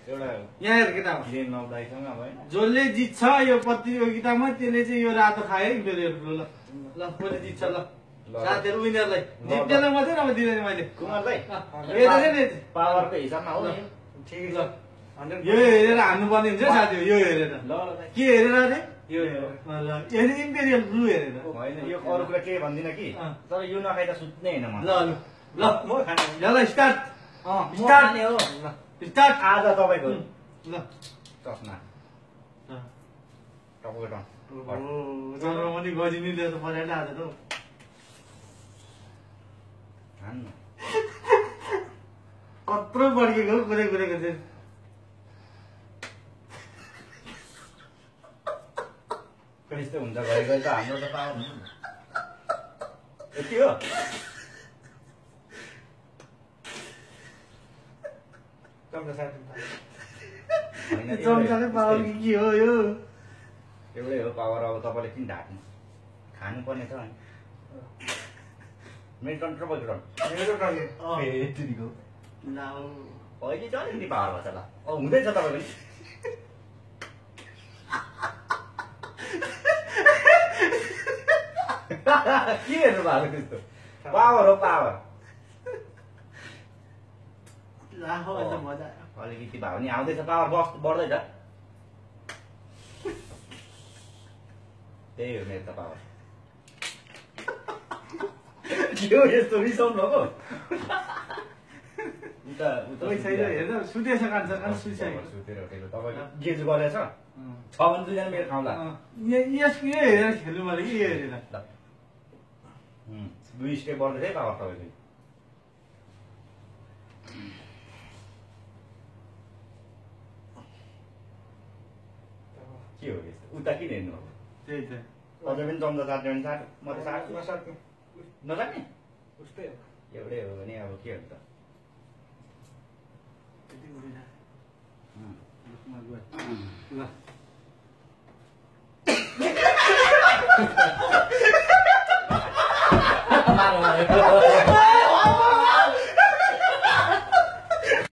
एउटा यहाँ हेर केटा हिरेन नौदाइसँग अब होइन जसले जित्छ यो प्रतियोगितामा त्यसले चाहिँ यो रातो खायो इम्पेरियल ब्लू ल ल कसले जित्छ ल साथीहरू विनरलाई जित्नेलाई मात्रै नभए दिँदैन मैले कुमारलाई पावरको हिसाबमा हो नि ठिक ल यो हेरेर हान्नुपर्ने हुन्छ साथी यो हेरेर ल के हेरेर अरे यो हेरेर इम्पेरियल ब्लू हेरेर होइन यो अरू कुरा के भन्दिनँ कि तर यो नखाइ त सुत्नै होइन म ल ल म खाने ल स्टार्ट स्टार्ट हो स्टार्ट आज तपाईँको ल चस्मा तपाईँको टर्न जन्म पनि गजिनी लिएर त परेन आज त हान्नु कत्रो बड्केको कुरै कुरेको चाहिँ यस्तो हुन्छ घरि घरि त हाम्रो त पावर यति हो चम्चाले पावर के हो यो एउटै हो पावर अब तपाईँले किन ढाक्नु खानुपर्ने छ नि मेरो टन तपाईँको टन फेरिको अहिले चाहिँ अलिकति पावर भएछ ल अब हुँदैछ तपाईँको के हेर्नु भएको त्यस्तो पावर हो पावर अलिकति भयो भने आउँदैछ पावर बढ्दैछ त्यही हो मेरो त पावर के हो यस्तो रिसाउनु भएको सुतेछ कान्छ सुतिसक्यो सुतेर उठेको तपाईँको गेज गरेछ छ भने दुईजना मेरो खाउँला यसको यो हेरेर खेल्नु पर्यो कि यो हेरेर दुई स्टेप बढ्दैछ है पावर तपाईँको के हो यस्तो उता किन हेर्नु अब त्यही त अझै पनि चम्चा साट्यो भने साट म त साट्छु नसाट्ने उस्तै हो एउटै हो भने अब के हुन्छ ल